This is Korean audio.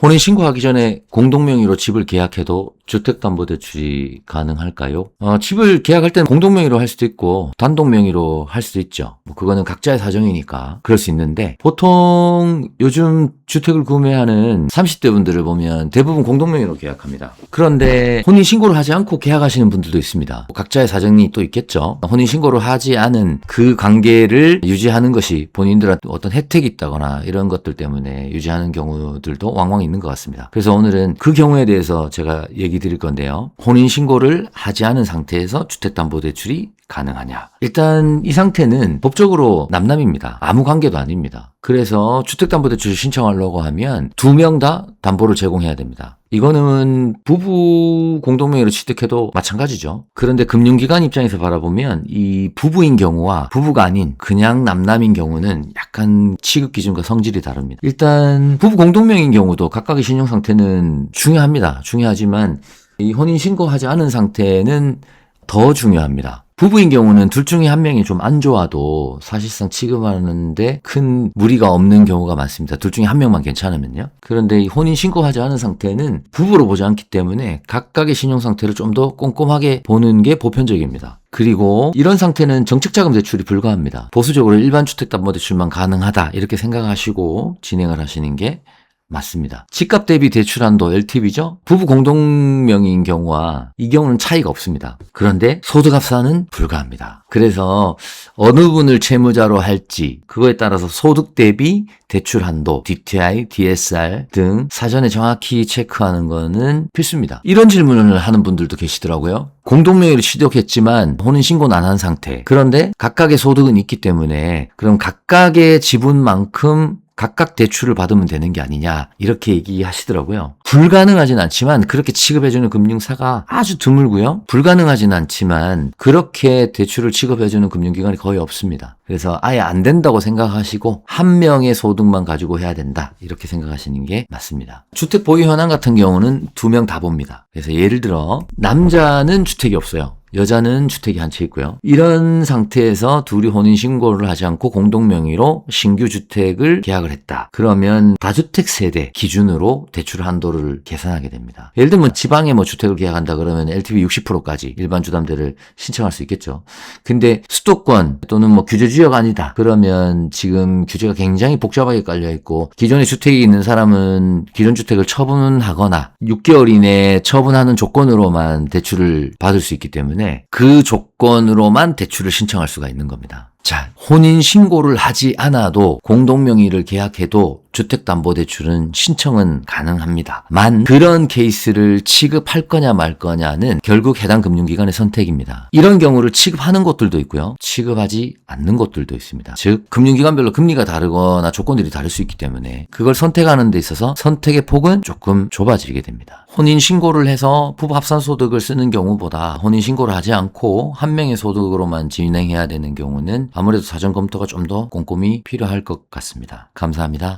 혼인신고하기 전에 공동명의로 집을 계약해도 주택담보대출이 가능할까요? 집을 계약할 때는 공동명의로 할 수도 있고 단독명의로 할 수도 있죠. 그거는 각자의 사정이니까 그럴 수 있는데 보통 요즘 주택을 구매하는 30대 분들을 보면 대부분 공동명의로 계약합니다. 그런데 혼인신고를 하지 않고 계약하시는 분들도 있습니다. 각자의 사정이 또 있겠죠. 혼인신고를 하지 않은 그 관계를 유지하는 것이 본인들한테 어떤 혜택이 있다거나 이런 것들 때문에 유지하는 경우들도 왕왕 있는 것 같습니다. 그래서 오늘은 그 경우에 대해서 제가 얘기 드릴 건데요. 혼인신고를 하지 않은 상태에서 주택담보대출이 가능하냐? 일단 이 상태는 법적으로 남남입니다. 아무 관계도 아닙니다. 그래서 주택담보대출을 신청하려고 하면 2명 다 담보를 제공해야 됩니다. 이거는 부부 공동명의로 취득해도 마찬가지죠. 그런데 금융기관 입장에서 바라보면 이 부부인 경우와 부부가 아닌 그냥 남남인 경우는 약간 취급 기준과 성질이 다릅니다. 일단 부부 공동명의인 경우도 각각의 신용 상태는 중요합니다. 중요하지만 이 혼인신고하지 않은 상태는 더 중요합니다. 부부인 경우는 둘 중에 한 명이 좀 안 좋아도 사실상 취급하는데 큰 무리가 없는 경우가 많습니다. 둘 중에 한 명만 괜찮으면요. 그런데 이 혼인신고하지 않은 상태는 부부로 보지 않기 때문에 각각의 신용 상태를 좀 더 꼼꼼하게 보는 게 보편적입니다. 그리고 이런 상태는 정책자금 대출이 불가합니다. 보수적으로 일반 주택담보대출만 가능하다 이렇게 생각하시고 진행을 하시는 게 맞습니다. 집값 대비 대출한도 LTV죠? 부부 공동명의인 경우와 이 경우는 차이가 없습니다. 그런데 소득합산은 불가합니다. 그래서 어느 분을 채무자로 할지 그거에 따라서 소득 대비 대출 한도, DTI, DSR 등 사전에 정확히 체크하는 거는 필수입니다. 이런 질문을 하는 분들도 계시더라고요. 공동명의를 취득했지만 혼인신고는 안 한 상태. 그런데 각각의 소득은 있기 때문에 그럼 각각의 지분만큼 각각 대출을 받으면 되는 게 아니냐 이렇게 얘기하시더라고요. 불가능하진 않지만 그렇게 취급해주는 금융사가 아주 드물고요. 불가능하진 않지만 그렇게 대출을 취급해주는 금융기관이 거의 없습니다. 그래서 아예 안 된다고 생각하시고 한 명의 소득만 가지고 해야 된다 이렇게 생각하시는 게 맞습니다. 주택 보유 현황 같은 경우는 2명 다 봅니다. 그래서 예를 들어 남자는 주택이 없어요. 여자는 주택이 한 채 있고요. 이런 상태에서 둘이 혼인신고를 하지 않고 공동명의로 신규 주택을 계약을 했다. 그러면 다주택 세대 기준으로 대출 한도를 계산하게 됩니다. 예를 들면 지방에 주택을 계약한다 그러면 LTV 60%까지 일반 주담대를 신청할 수 있겠죠. 근데 수도권 또는 규제 지역 아니다. 그러면 지금 규제가 굉장히 복잡하게 깔려 있고 기존에 주택이 있는 사람은 기존 주택을 처분하거나 6개월 이내에 처분하는 조건으로만 대출을 받을 수 있기 때문에 그 조건으로만 대출을 신청할 수가 있는 겁니다. 자, 혼인신고를 하지 않아도 공동명의를 계약해도 주택담보대출은 신청은 가능합니다. 그런 케이스를 취급할 거냐 말 거냐는 결국 해당 금융기관의 선택입니다. 이런 경우를 취급하는 곳들도 있고요. 취급하지 않는 곳들도 있습니다. 즉 금융기관별로 금리가 다르거나 조건들이 다를 수 있기 때문에 그걸 선택하는 데 있어서 선택의 폭은 조금 좁아지게 됩니다. 혼인신고를 해서 부부 합산소득을 쓰는 경우보다 혼인신고를 하지 않고 한 명의 소득으로만 진행해야 되는 경우는 아무래도 사전 검토가 좀 더 꼼꼼히 필요할 것 같습니다. 감사합니다.